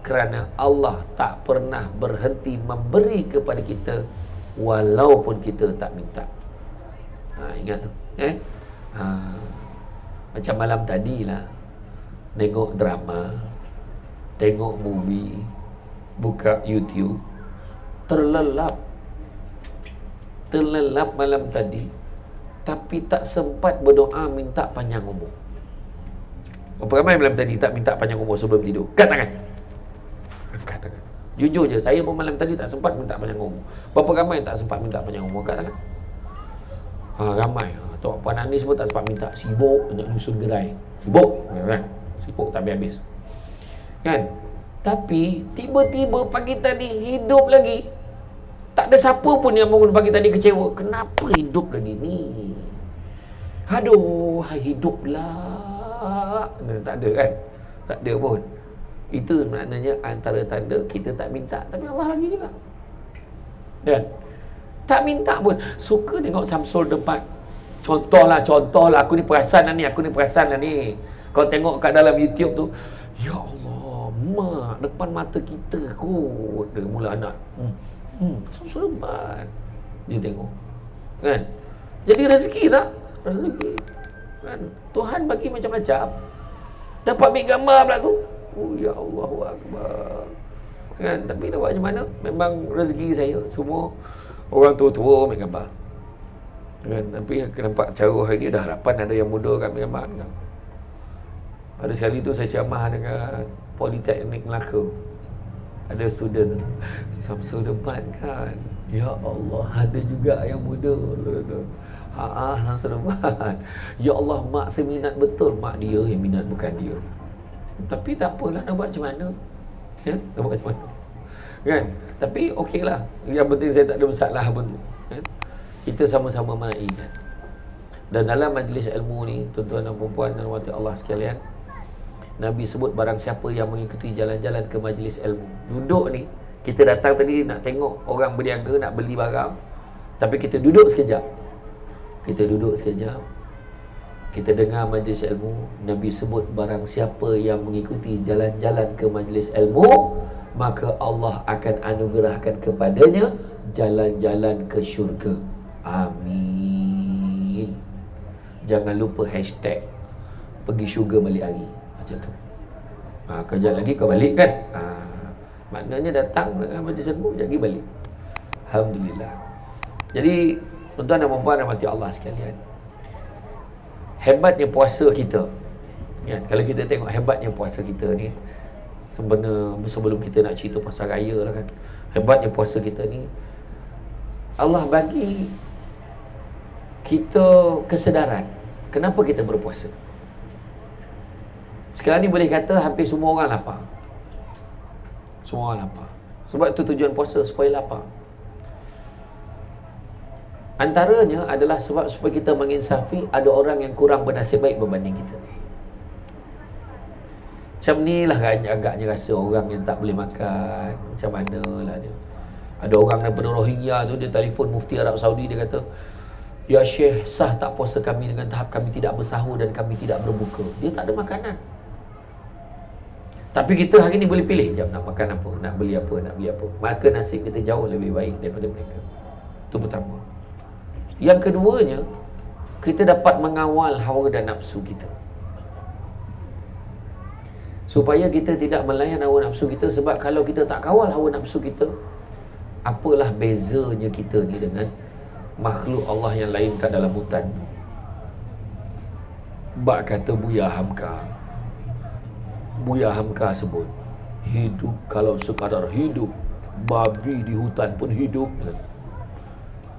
kerana Allah tak pernah berhenti memberi kepada kita walaupun kita tak minta. Ingat tu. Macam malam tadi lah, tengok drama, tengok movie, buka YouTube, terlelap malam tadi. tapi tak sempat berdoa minta panjang umur. Berapa ramai malam tadi tak minta panjang umur sebelum tidur? Angkat tangan. Angkat tangan. Jujur je, saya pun malam tadi tak sempat minta panjang umur. Berapa ramai tak sempat minta panjang umur? Angkat tangan. Ramai. Tok Puan Anis pun tak sempat minta. Sibuk nak nyusun gerai. Sibuk kan? Sibuk tak habis-habis kan? Tapi tiba-tiba pagi tadi hidup lagi. Tak ada siapa pun yang bangun pagi tadi kecewa. Kenapa hidup lagi ni? Aduh, hiduplah. Tak ada kan? Tak ada pun. Itu maknanya antara tanda kita tak minta, tapi Allah bagi juga. Dan tak minta pun. Suka tengok Samsul depan. Contohlah, aku ni perasan lah ni. Kau tengok kat dalam YouTube tu, ya Allah, mak depan mata kita kot. Dia mula anak. Samsul depan. Dia tengok. Kan? Jadi rezeki tak? Rezeki. Kan? Tuhan bagi macam-macam. Dapat ambil gambar pula tu. Ya Allahu Akbar. Kan? Tapi nak buat macam mana? Memang rezeki saya. Semua orang tua-tua ambil gambar. Kan? Tapi aku nampak cara hari ni dah harapan ada yang muda kat ambil gambar kan? Ada sekali tu saya ceramah dengan Politeknik Melaka. Ada student Samsul depan kan. Ya Allah, ada juga yang muda. Samsul depan. Ya Allah, mak saya minat betul. Mak dia yang minat, bukan dia. Tapi tak apalah, nak buat macam mana? Ya, nak buat macam mana? Kan? Tapi okey lah. Yang penting saya tak ada masalah pun. Kan? Kita sama-sama mai kan? Dan dalam majlis ilmu ni, tuan-tuan dan puan-puan dan rahmati Allah sekalian, Nabi sebut barang siapa yang mengikuti jalan-jalan ke majlis ilmu. Duduk ni, kita datang tadi nak tengok orang berniaga, nak beli barang. Tapi kita duduk sekejap. Kita dengar majlis ilmu. Nabi sebut barang siapa yang mengikuti jalan-jalan ke majlis ilmu, maka Allah akan anugerahkan kepadanya jalan-jalan ke syurga. Amin. Jangan lupa hashtag pergi syurga balik hari. Macam tu. Kejap lagi kau balik kan? Maknanya datang dengan majlis ilmu, jadi balik. Alhamdulillah. Jadi tuan-tuan dan puan-puan rahmati Allah sekalian, hebatnya puasa kita ya, kalau kita tengok hebatnya puasa kita ni, sebenarnya sebelum kita nak cerita pasal raya lah kan, hebatnya puasa kita ni, Allah bagi kita kesedaran kenapa kita berpuasa. Sekarang ni boleh kata hampir semua orang lapar. Semua orang lapar. Sebab itu tujuan puasa, supaya lapar. Antaranya adalah sebab supaya kita menginsafi ada orang yang kurang bernasib baik berbanding kita. Macam ni lah agaknya rasa orang yang tak boleh makan. Macam mana lah dia. Ada orang daripada Rohingya tu, dia telefon Mufti Arab Saudi, dia kata, ya Syekh, sah tak puasa kami dengan tahap kami tidak bersahur dan kami tidak berbuka. Dia tak ada makanan. Tapi kita hari ni boleh pilih jam nak makan apa, nak beli apa. Maka nasib kita jauh lebih baik daripada mereka. Itu pertama. Yang keduanya, kita dapat mengawal hawa dan nafsu kita, supaya kita tidak melayan hawa nafsu kita. Sebab kalau kita tak kawal hawa nafsu kita, apalah bezanya kita ni dengan makhluk Allah yang lain kat dalam hutan. Bak kata Buya Hamka sebut, hidup kalau sekadar hidup, babi di hutan pun hidup.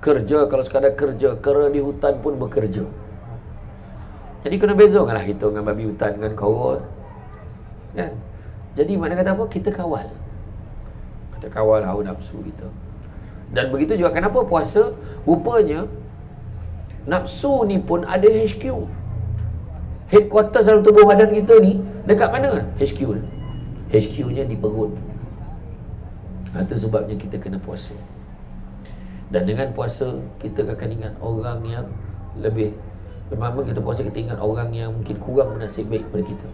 Kerja kalau sekadar kerja, kera di hutan pun bekerja. Jadi kena bezakanlah kita dengan babi hutan dengan korun kan? Jadi mana kata apa? Kita kawal hawa nafsu kita. Dan begitu juga kenapa puasa, rupanya nafsu ni pun ada HQ. Headquarters dalam tubuh badan kita ni dekat mana? HQ ni. HQ-nya di perut. Itu sebabnya kita kena puasa. Dan dengan puasa kita akan ingat orang yang lebih, memang kita puasa kita ingat orang yang mungkin kurang bernasib baik daripada kita.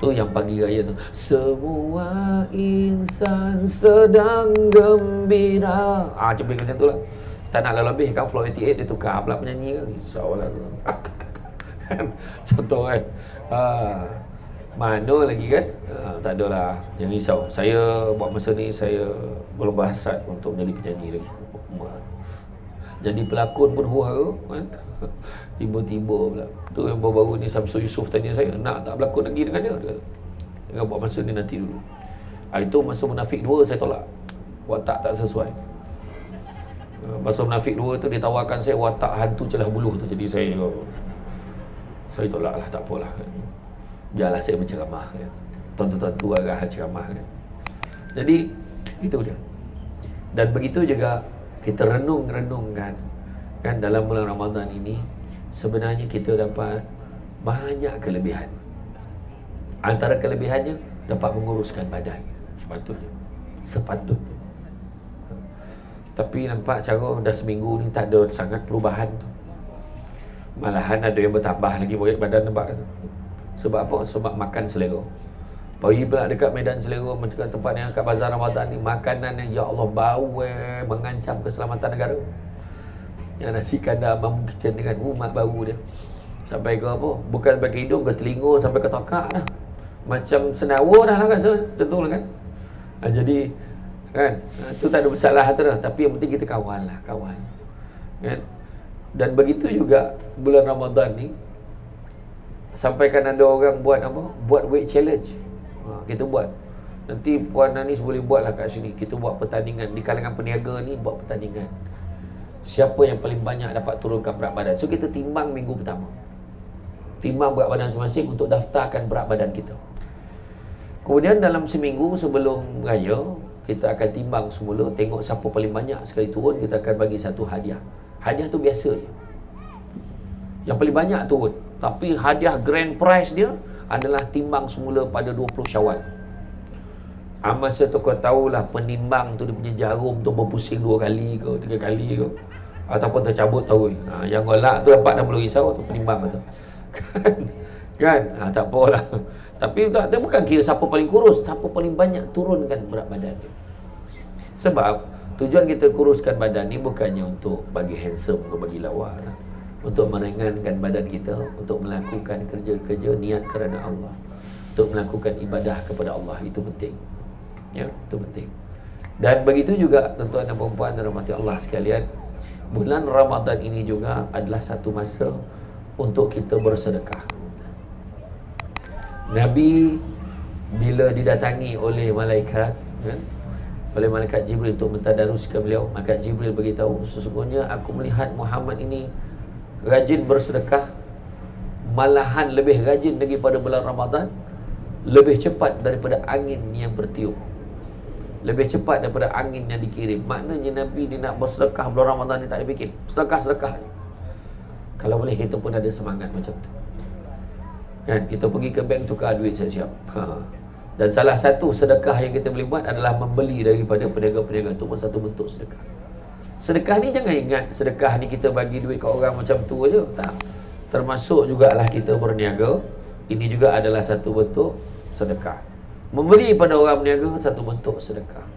Tu yang pagi raya tu, semua insan sedang gembira. Coba macam tu lah. Tak nak lebih kan, Floor 88 dia tukar pula penyanyi kan. Risau lah tu. Contoh kan. Mana lagi kan? Tak adalah, jangan risau. Saya buat masa ni, saya belum berhasrat untuk menjadi penyanyi lagi. jadi pelakon pun huru-hara kan. Tiba-tiba pula tu yang baru-baru ni Samsul Yusof tanya saya, nak tak berlakon lagi dengan dia? Dia kata, jangan buat masa ni, nanti dulu. Itu masa Munafik 2 saya tolak, watak tak sesuai. Masa Munafik 2 tu ditawarkan saya watak hantu celah buluh tu, jadi saya tolak lah, tak apalah kan. Biarlah saya berceramah kan. Tonton-tonton tu arah ceramah kan. Jadi itu dia. Dan begitu juga kita renung-renungkan kan, dalam bulan Ramadan ini sebenarnya kita dapat banyak kelebihan. Antara kelebihannya dapat menguruskan badan sepatutnya. Tapi nampak cara dah seminggu ni tak ada sangat perubahan tu. Malahan ada yang bertambah lagi berat badan, nampak tu. Sebab apa? Sebab makan selera. Pergi pula dekat Medan Selera, macam tempat yang kat Bazar Ramadan ni, makanan yang ya Allah bau mengancam keselamatan negara. Yang nasi kandar Bambu Kitchen dengan umat bau dia. Sampai ke apa? Bukan sampai ke hidung, ke telinga, sampai ke tokak dah. Macam senawa dah lah rasa. Tentu lah kan. Jadi kan, tu tak ada masalah tu dah. Tapi yang penting kita kawan lah, kawan kan. Dan begitu juga bulan Ramadan ni, sampaikan ada orang buat apa? Buat weight challenge. Kita buat. Nanti Puan Anis boleh buat lah kat sini. Kita buat pertandingan. Di kalangan peniaga ni buat pertandingan. Siapa yang paling banyak dapat turunkan berat badan. So kita timbang minggu pertama. Timbang berat badan masing-masing untuk daftarkan berat badan kita. Kemudian dalam seminggu sebelum raya, kita akan timbang semula. Tengok siapa paling banyak sekali turun, kita akan bagi satu hadiah. Hadiah tu biasa je, yang paling banyak turun. Tapi hadiah grand prize dia adalah timbang semula pada 20 Syawal. Masa tu kau tahulah penimbang tu dia punya jarum tu berpusing 2 kali ke 3 kali ke, ataupun tercabut tahu. Yang golak tu dapat 60 risau tu penimbang tu. Kan? Tak apalah. Tapi tak, dia bukan kira siapa paling kurus, siapa paling banyak turunkan berat badan dia. Sebab tujuan kita kuruskan badan ni bukannya untuk bagi handsome atau bagi lawa, untuk meringankan badan kita, untuk melakukan kerja-kerja niat kerana Allah, untuk melakukan ibadah kepada Allah. Itu penting. Ya, itu penting. Dan begitu juga tuan-tuan dan puan-puan dan rahmati Allah sekalian, bulan Ramadan ini juga adalah satu masa untuk kita bersedekah. Nabi bila didatangi oleh malaikat kan, oleh malaikat Jibril untuk mentadaruskan beliau, maka Jibril beritahu, sesungguhnya aku melihat Muhammad ini rajin bersedekah, malahan lebih rajin daripada bulan Ramadan, lebih cepat daripada angin yang bertiup, lebih cepat daripada angin yang dikirim. Maknanya Nabi dia nak bersedekah bulan Ramadan ni tak bikin sedekah. Kalau boleh kita pun ada semangat macam tu kan, kita pergi ke bank tukar duit siap-siap. Dan salah satu sedekah yang kita boleh buat adalah membeli daripada peniaga-peniaga. Itu pun satu bentuk sedekah. Sedekah ni jangan ingat sedekah ni kita bagi duit kat orang macam tu aja. Tak. Termasuk jugalah kita berniaga. Ini juga adalah satu bentuk sedekah. Memberi pada orang berniaga satu bentuk sedekah.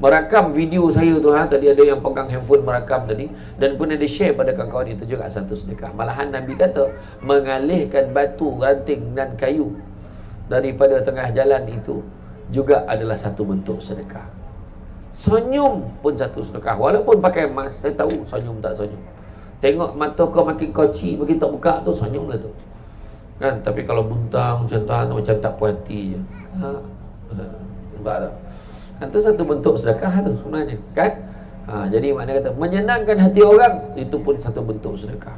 Merakam video saya tu, tadi ada yang pegang handphone merakam tadi, dan pun ada share pada kawan-kawan, itu juga satu sedekah. Malahan Nabi kata mengalihkan batu, ranting dan kayu daripada tengah jalan itu juga adalah satu bentuk sedekah. Senyum pun satu sedekah. Walaupun pakai mask, saya tahu senyum tak senyum. Tengok mata kau makin koci, makin tak buka tu, senyum lah tu kan. Tapi kalau buntang macam tu, macam tak puas hati je. Nampak tak? Itu satu bentuk sedekah tu sebenarnya kan. Jadi makna kata menyenangkan hati orang, itu pun satu bentuk sedekah.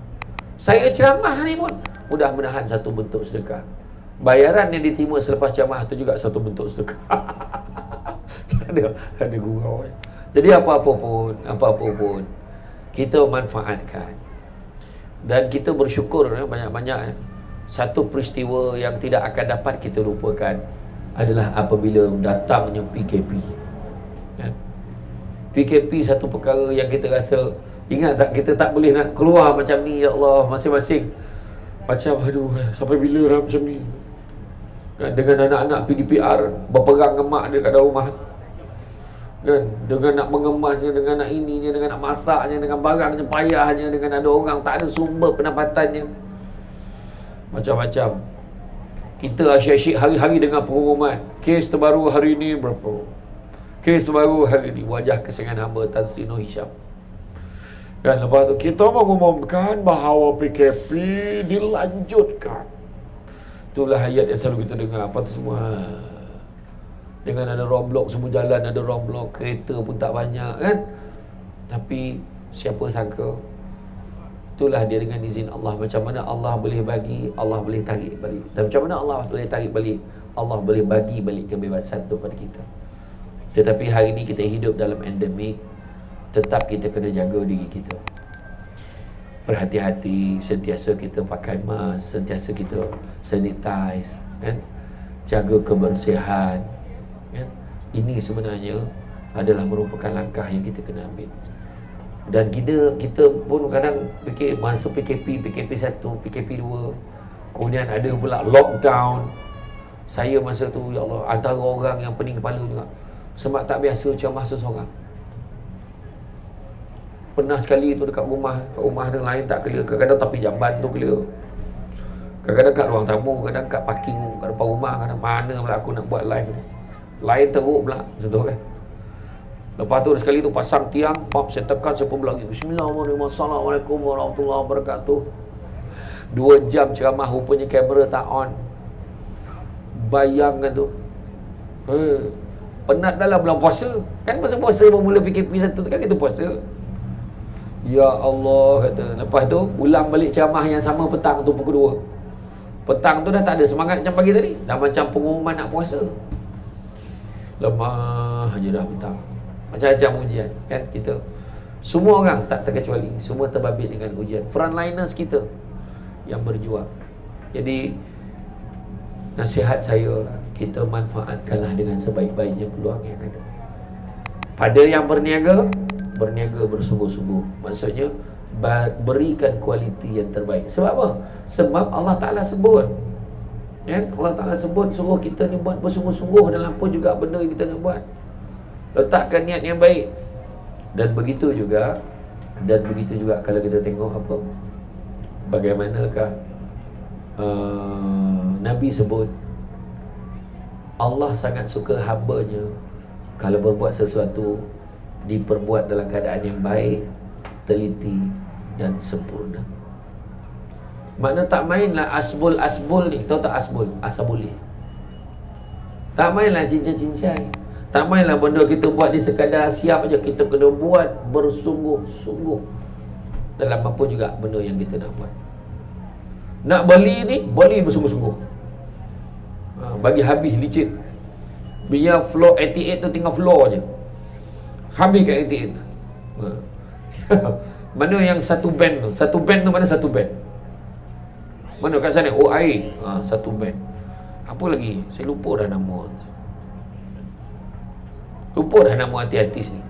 Saya ceramah ni pun mudah-mudahan satu bentuk sedekah. Bayaran yang diterima selepas ceramah itu juga satu bentuk sedekah. ada gurau. Jadi apa-apa pun kita manfaatkan. Dan kita bersyukur banyak-banyak. Satu peristiwa yang tidak akan dapat kita lupakan adalah apabila datangnya PKP. PKP satu perkara yang kita rasa, ingat tak, kita tak boleh nak keluar macam ni, ya Allah, masing-masing macam aduh sampai bila lah macam ni kan, dengan anak-anak PDPR berperang dengan mak dia kat dalam rumah kan, dengan nak mengemasnya, dengan nak ininya, dengan nak masaknya, dengan barangnya, payahnya, dengan ada orang tak ada sumber pendapatannya, macam-macam. Kita asyik-asyik hari-hari dengan pengumuman kes terbaru hari ini berapa, kes terbaru hari ini, wajah kesayangan hamba Tan Sri Nur Hisham Kan lepas tu kita mengumumkan bahawa PKP dilanjutkan. Itulah ayat yang selalu kita dengar. Apa tu semua, dengan ada roadblock, semua jalan ada roadblock, kereta pun tak banyak kan. Tapi siapa sangka, itulah dia dengan izin Allah. Macam mana Allah boleh bagi, Allah boleh tarik balik. Dan macam mana Allah boleh tarik balik, Allah boleh bagi balik kebebasan tu pada kita. Tetapi hari ini kita hidup dalam endemik, tetap kita kena jaga diri kita. Berhati-hati, sentiasa kita pakai mask, sentiasa kita sanitize, kan? Jaga kebersihan, kan? Ini sebenarnya adalah merupakan langkah yang kita kena ambil. Dan kita pun kadang fikir masa PKP 1, PKP 2, kemudian ada pula lockdown. Saya masa tu, ya Allah, antara orang yang pening kepala juga. Sebab tak biasa ceramah seseorang. Pernah sekali tu dekat rumah ada lain tak clear. Kadang-kadang tepi jamban tu clear. Kadang-kadang kat ruang tamu, kadang kat parking kat depan rumah, kadang mana pula aku nak buat live ni. Lain teruk pula, contoh kan. Lepas tu sekali tu pasang tiang, pop saya tekan, saya pun lagi Bismillahirrahmanirrahim, Assalamualaikum warahmatullahi wabarakatuh. 2 jam ceramah, rupanya kamera tak on. Bayangkan tu. Penat dalam bulan puasa. Kan masa puasa bermula PKP 1 tu kan kita puasa. Ya Allah, kata. Lepas tu ulang balik ceramah yang sama petang tu pukul 2. Petang tu dah tak ada semangat macam pagi tadi. Dah macam pengumuman nak puasa. Lemah je dah petang. Macam-macam ujian kan kita. Semua orang tak terkecuali, semua terbabit dengan ujian. Frontliners kita yang berjuang. Jadi nasihat saya lah, kita manfaatkanlah dengan sebaik-baiknya peluang yang ada. Pada yang berniaga bersungguh-sungguh. Maksudnya berikan kualiti yang terbaik. Sebab apa? Sebab Allah Ta'ala sebut, ya? Allah Ta'ala sebut suruh kita ni buat bersungguh-sungguh dalam apa juga benda yang kita nak buat. Letakkan niat yang baik. Dan begitu juga kalau kita tengok apa, bagaimanakah Nabi sebut Allah sangat suka hamba-Nya kalau berbuat sesuatu diperbuat dalam keadaan yang baik, teliti dan sempurna. Makna tak mainlah asbul ni. Tahu tak asbul? Asabuli. Tak mainlah cincai-cincai. Tak mainlah benda kita buat ni sekadar siap aja. Kita kena buat bersungguh-sungguh dalam apa juga benda yang kita nak buat. Nak beli ni, beli bersungguh-sungguh. Bagi habis licin. Biar floor 88 tu tinggal floor je. Habis kat 88 tu. Mana yang satu band tu? Satu band tu mana satu band? Mana kat sana? Oh, air. Satu band. Apa lagi? Saya lupa dah nama. Lupa dah nama artis ni.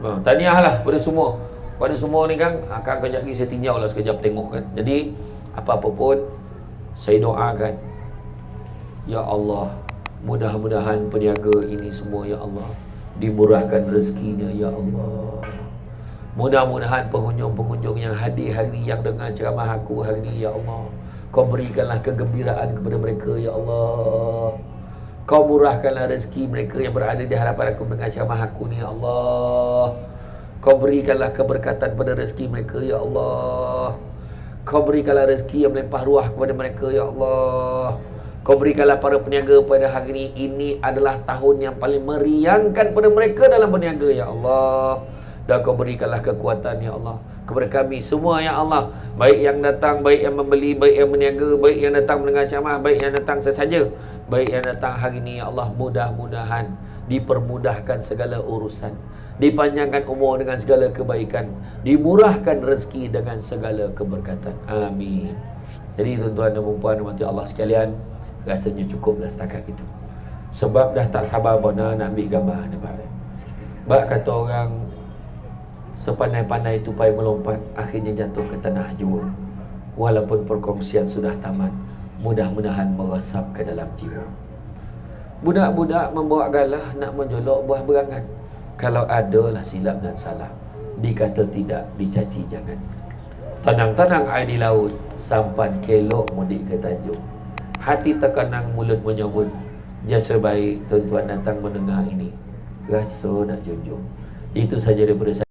Tahniah lah pada semua. Pada semua ni kan, akan kejap lagi saya tinjau lah sekejap tengok kan. Jadi, apa-apa pun, saya doakan, ya Allah, mudah-mudahan peniaga ini semua, ya Allah, dimurahkan rezekinya, ya Allah. Mudah-mudahan pengunjung-pengunjung yang hadir hari ini, yang dengar ceramah aku hari ini, ya Allah, Kau berikanlah kegembiraan kepada mereka, ya Allah. Kau murahkanlah rezeki mereka yang berada di hadapan aku dengan ceramah aku ni, ya Allah. Kau berikanlah keberkatan pada rezeki mereka, ya Allah. Kau berikanlah rezeki yang melimpah ruah kepada mereka, ya Allah. Kau berikanlah para peniaga pada hari ini, ini adalah tahun yang paling meriangkan pada mereka dalam berniaga, ya Allah. Dan kau berikanlah kekuatan, ya Allah, kepada kami semua, ya Allah. Baik yang datang, baik yang membeli, baik yang berniaga, baik yang datang mendengar ceramah, baik yang datang sesaja, baik yang datang hari ini, ya Allah. Mudah-mudahan dipermudahkan segala urusan, dipanjangkan umur dengan segala kebaikan, dimurahkan rezeki dengan segala keberkatan. Amin. Jadi tuan-tuan dan puan-puan rahmati Allah sekalian, rasanya cukuplah setakat itu. Sebab dah tak sabar pun nak ambil gambar nampak. Bak kata orang, sepandai-pandai tupai melompat, akhirnya jatuh ke tanah jua. Walaupun perkongsian sudah tamat, mudah-mudahan meresap ke dalam jiwa. Budak-budak membawa galah nak menjolok buah berangan. Kalau adalah silap dan salah, dikata tidak, dicaci jangan. Tenang-tenang air di laut, sampan kelok mudik ke Tanjung. Hati terkenang, mulut menyebut, jasa baik tuan-tuan datang mendengar ini, rasa nak junjung. Itu saja daripada saya.